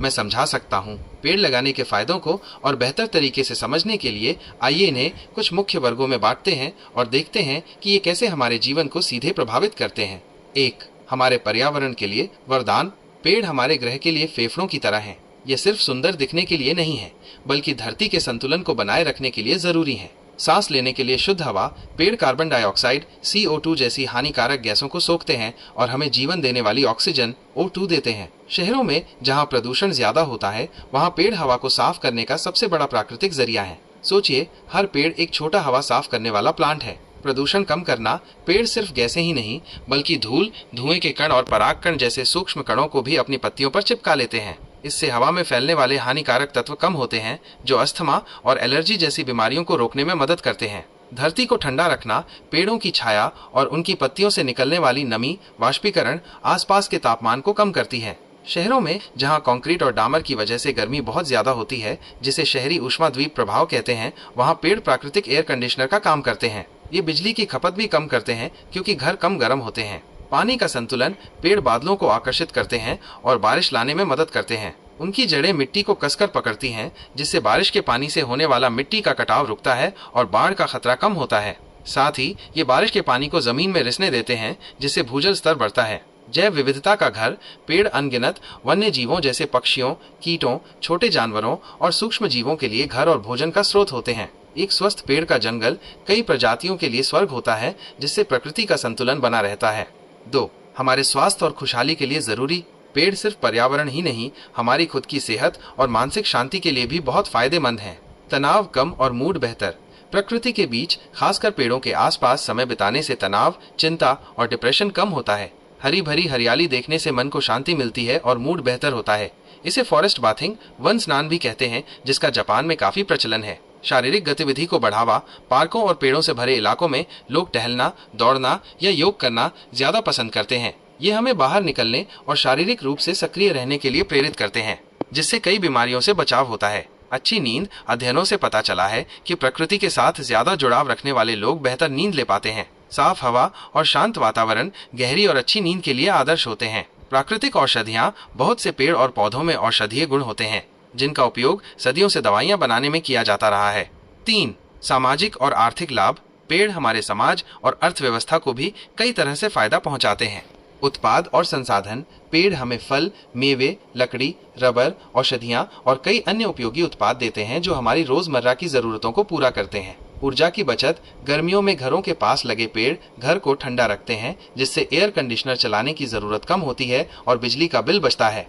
मैं समझा सकता हूँ। पेड़ लगाने के फायदों को और बेहतर तरीके से समझने के लिए आइए इन्हें कुछ मुख्य वर्गों में बांटते हैं और देखते हैं कि ये कैसे हमारे जीवन को सीधे प्रभावित करते हैं। 1. हमारे पर्यावरण के लिए वरदान। पेड़ हमारे ग्रह के लिए फेफड़ों की तरह हैं। ये सिर्फ सुंदर दिखने के लिए नहीं है, बल्कि धरती के संतुलन को बनाए रखने के लिए जरूरी है। सांस लेने के लिए शुद्ध हवा। पेड़ कार्बन डाइऑक्साइड CO2 जैसी हानिकारक गैसों को सोखते हैं और हमें जीवन देने वाली ऑक्सीजन O2 देते हैं। शहरों में जहां प्रदूषण ज्यादा होता है, वहां पेड़ हवा को साफ करने का सबसे बड़ा प्राकृतिक जरिया है। सोचिए, हर पेड़ एक छोटा हवा साफ करने वाला प्लांट है। प्रदूषण कम करना। पेड़ सिर्फ गैसें ही नहीं, बल्कि धूल, धुएं के कण और परागकण जैसे सूक्ष्म कणों को भी अपनी पत्तियों पर चिपका लेते हैं। इससे हवा में फैलने वाले हानिकारक तत्व कम होते हैं, जो अस्थमा और एलर्जी जैसी बीमारियों को रोकने में मदद करते हैं। धरती को ठंडा रखना। पेड़ों की छाया और उनकी पत्तियों से निकलने वाली नमी वाष्पीकरण आसपास के तापमान को कम करती है। शहरों में जहां कंक्रीट और डामर की वजह से गर्मी बहुत ज्यादा होती है, जिसे शहरी ऊष्माद्वीप प्रभाव कहते हैं, वहां पेड़ प्राकृतिक एयर कंडीशनर का काम करते हैं। ये बिजली की खपत भी कम करते हैं, क्योंकि घर कम गर्म होते हैं। पानी का संतुलन। पेड़ बादलों को आकर्षित करते हैं और बारिश लाने में मदद करते हैं। उनकी जड़ें मिट्टी को कसकर पकड़ती हैं, जिससे बारिश के पानी से होने वाला मिट्टी का कटाव रुकता है और बाढ़ का खतरा कम होता है। साथ ही ये बारिश के पानी को जमीन में रिसने देते हैं, जिससे भूजल स्तर बढ़ता है। जैव विविधता का घर। पेड़ अनगिनत वन्य जीवों जैसे पक्षियों, कीटों, छोटे जानवरों और सूक्ष्म जीवों के लिए घर और भोजन का स्रोत होते हैं। एक स्वस्थ पेड़ का जंगल कई प्रजातियों के लिए स्वर्ग होता है, जिससे प्रकृति का संतुलन बना रहता है। 2. हमारे स्वास्थ्य और खुशहाली के लिए जरूरी। पेड़ सिर्फ पर्यावरण ही नहीं, हमारी खुद की सेहत और मानसिक शांति के लिए भी बहुत फायदेमंद हैं। तनाव कम और मूड बेहतर। प्रकृति के बीच, खासकर पेड़ों के आसपास समय बिताने से तनाव, चिंता और डिप्रेशन कम होता है। हरी भरी हरियाली देखने से मन को शांति मिलती है और मूड बेहतर होता है। इसे फॉरेस्ट बाथिंग, वन स्नान भी कहते हैं, जिसका जापान में काफी प्रचलन है। शारीरिक गतिविधि को बढ़ावा। पार्कों और पेड़ों से भरे इलाकों में लोग टहलना, दौड़ना या योग करना ज्यादा पसंद करते हैं। ये हमें बाहर निकलने और शारीरिक रूप से सक्रिय रहने के लिए प्रेरित करते हैं, जिससे कई बीमारियों से बचाव होता है। अच्छी नींद। अध्ययनों से पता चला है कि प्रकृति के साथ ज्यादा जुड़ाव रखने वाले लोग बेहतर नींद ले पाते हैं। साफ हवा और शांत वातावरण गहरी और अच्छी नींद के लिए आदर्श होते हैं। प्राकृतिक औषधियाँ। बहुत से पेड़ और पौधों में औषधीय गुण होते हैं, जिनका उपयोग सदियों से दवाइयाँ बनाने में किया जाता रहा है। 3. सामाजिक और आर्थिक लाभ। पेड़ हमारे समाज और अर्थव्यवस्था को भी कई तरह से फायदा पहुंचाते हैं। उत्पाद और संसाधन। पेड़ हमें फल, मेवे, लकड़ी, रबर, औषधियाँ और कई अन्य उपयोगी उत्पाद देते हैं, जो हमारी रोजमर्रा की जरूरतों को पूरा करते हैं। ऊर्जा की बचत। गर्मियों में घरों के पास लगे पेड़ घर को ठंडा रखते हैं, जिससे एयर कंडीशनर चलाने की जरूरत कम होती है और बिजली का बिल बचता है।